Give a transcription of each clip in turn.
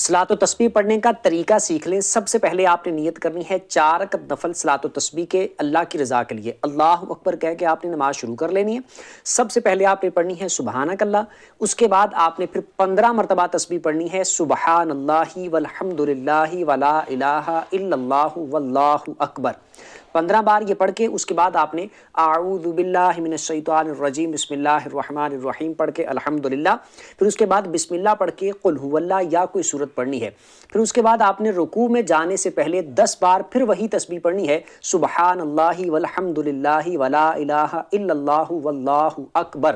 صلاۃ و تسبیح پڑھنے کا طریقہ سیکھ لیں۔ سب سے پہلے آپ نے نیت کرنی ہے 4 رکعت نفل صلاۃ و تسبیح کے اللہ کی رضا کے لیے، اللہ اکبر کہہ کے آپ نے نماز شروع کر لینی ہے۔ سب سے پہلے آپ نے پڑھنی ہے سبحانک اللہ، اس کے بعد آپ نے پھر 15 مرتبہ تسبیح پڑھنی ہے سبحان اللہ والحمد للہ ولا الہ الا اللہ واللہ اکبر، 15 بار یہ پڑھ کے اس کے بعد آپ نے اعوذ باللہ من الشیطان الرجیم بسم اللہ الرحمن الرحیم پڑھ کے الحمدللہ، پھر اس کے بعد بسم اللہ پڑھ کے قل هو اللہ یا کوئی سورت پڑھنی ہے۔ پھر اس کے بعد آپ نے رکوع میں جانے سے پہلے 10 بار پھر وہی تسبیح پڑھنی ہے سبحان اللہ والحمد للہ ولا الہ الا اللہ واللہ اکبر۔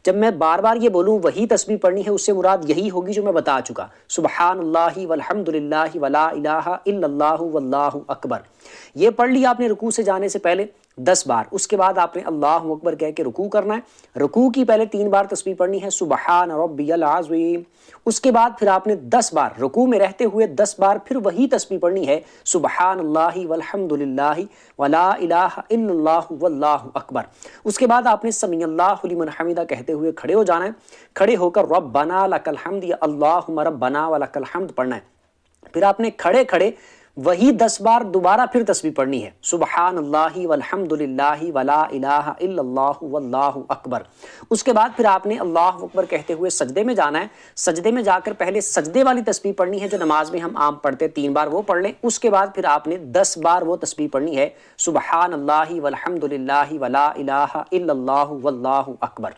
جب میں بار بار یہ بولوں وہی تسبیح پڑھنی ہے، اس سے مراد یہی ہوگی جو میں بتا چکا، سبحان اللہ والحمد للہ ولا الہ الا اللہ واللہ اکبر۔ یہ پڑھ لی آپ نے رکوع سے جانے سے پہلے 10 بار، اس کے بعد آپ نے اللہ اکبر کہہ کے رکوع کرنا ہے۔ رکوع کی پہلے 3 بار تسبیح پڑھنی ہے سبحان ربی العظیم، اس کے بعد پھر آپ نے 10 بار رکوع میں رہتے ہوئے 10 بار پھر وہی تسبیح پڑھنی ہے سبحان اللہ والحمد للہ ولا الہ الا اللہ واللہ اکبر۔ اس کے بعد آپ نے سمیع اللہ لمن حمدہ کہتے ہوئے کھڑے ہو جانا ہے، کھڑے ہو کر ربنا لک الحمد یا اللہم ربنا ولک الحمد پڑھنا ہے۔ پھر آپ نے کھڑے کھڑے وہی 10 بار دوبارہ پھر تسبیح پڑھنی ہے سبحان اللہ والحمد للہ ولا الہ الا اللہ واللہ اکبر۔ اس کے بعد پھر آپ نے اللہ اکبر کہتے ہوئے سجدے میں جانا ہے، سجدے میں جا کر پہلے سجدے والی تسبیح پڑھنی ہے جو نماز میں ہم عام پڑھتے 3 بار وہ پڑھ لیں، اس کے بعد پھر آپ نے 10 بار وہ تسبیح پڑھنی ہے سبحان اللہ والحمد للہ ولا الہ الا اللہ واللہ اکبر۔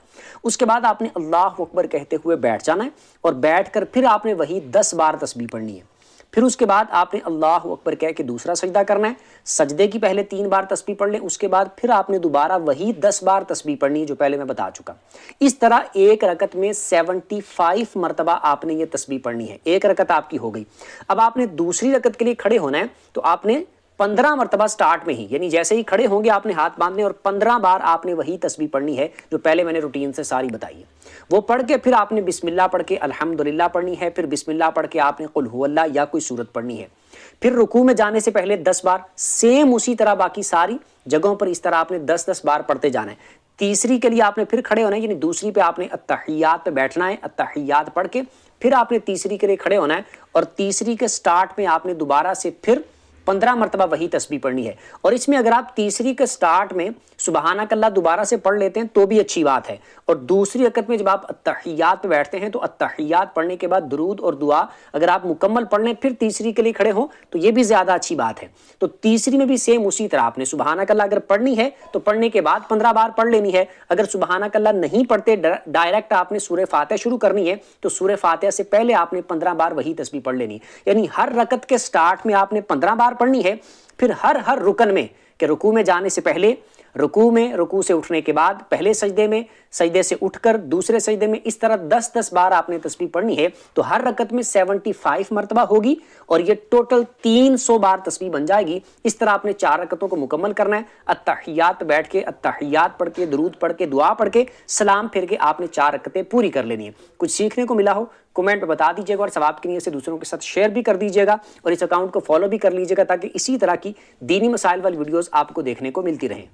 اس کے بعد آپ نے اللہ اکبر کہتے ہوئے بیٹھ جانا ہے اور بیٹھ کر پھر آپ نے وہی 10 بار تسبیح پڑھنی ہے۔ پھر اس کے بعد آپ نے اللہ اکبر کہہ کے دوسرا سجدہ کرنا ہے، سجدے کی پہلے 3 بار تسبیح پڑھ لیں، اس کے بعد پھر آپ نے دوبارہ وہی 10 بار تسبیح پڑھنی ہے جو پہلے میں بتا چکا۔ اس طرح ایک رکعت میں 75 مرتبہ آپ نے یہ تسبیح پڑھنی ہے، ایک رکعت آپ کی ہو گئی۔ اب آپ نے دوسری رکعت کے لیے کھڑے ہونا ہے تو آپ نے 15 مرتبہ سٹارٹ میں ہی، یعنی جیسے ہی کھڑے ہوں گے آپ نے ہاتھ باندھنے اور 15 بار آپ نے وہی تسبیح پڑھنی ہے جو پہلے میں نے روٹین سے ساری بتائی ہے۔ وہ پڑھ کے پھر آپ نے بسم اللہ پڑھ کے الحمدللہ پڑھنی ہے، پھر بسم اللہ پڑھ کے آپ نے قل هو اللہ یا کوئی سورت پڑھنی ہے۔ پھر رکوع میں جانے سے پہلے 10 بار سیم اسی طرح باقی ساری جگہوں پر اس طرح آپ نے 10 بار پڑھتے جانا ہے۔ تیسری کے لیے آپ نے پھر کھڑے ہونا ہے، یعنی دوسری پہ آپ نے التحیات پہ بیٹھنا ہے، التحیات پڑھ کے پھر آپ نے تیسری کے لیے کھڑے ہونا ہے اور تیسری کے سٹارٹ میں آپ نے دوبارہ سے پھر 15 مرتبہ وہی تسبیح پڑھنی ہے۔ اور اس میں اگر آپ تیسری کے سٹارٹ میں سبحانک اللہ دوبارہ سے پڑھ لیتے ہیں تو بھی اچھی بات ہے، اور دوسری رکعت میں جب آپ التحیات پہ بیٹھتے ہیں تو التحیات پڑھنے کے بعد درود اور دعا اگر آپ مکمل پڑھ لیں پھر تیسری کے لیے کھڑے ہوں تو یہ بھی زیادہ اچھی بات ہے۔ تو تیسری میں بھی سیم اسی طرح آپ نے سبحانک اللہ اگر پڑھنی ہے تو پڑھنے کے بعد 15 بار پڑھ لینی ہے، اگر سبحانک اللہ نہیں پڑھتے ڈائریکٹ آپ نے سورہ فاتحہ شروع کرنی ہے تو سورہ فاتحہ سے پہلے آپ نے 15 بار وہی تسبیح پڑھ لینی ہے، یعنی ہر رکعت کے سٹارٹ میں آپ نے 15 بار پڑھنی ہے، پھر ہر رکن میں کہ رکوع میں جانے سے پہلے، رکوع میں، رکوع سے اٹھنے کے بعد، پہلے سجدے میں، سجدے سے اٹھ کر دوسرے سجدے میں، اس طرح 10 بار آپ نے تسبیح پڑھنی ہے تو ہر رکعت میں 75 مرتبہ ہوگی اور یہ ٹوٹل 300 بار تسبیح بن جائے گی۔ اس طرح آپ نے 4 رکعتوں کو مکمل کرنا ہے، التحیات بیٹھ کے التحیات پڑھ کے درود پڑھ کے دعا پڑھ کے سلام پھر کے آپ نے 4 رکعتیں پوری کر لینی ہے۔ کچھ سیکھنے کو ملا ہو کمنٹ میں بتا دیجیے گا اور ثواب کی نیت سے دوسروں کے ساتھ شیئر بھی کر دیجیے گا اور اس اکاؤنٹ کو فالو بھی کر لیجیے گا تاکہ اسی طرح کی دینی مسائل والی ویڈیوز آپ کو دیکھنے کو ملتی رہیں۔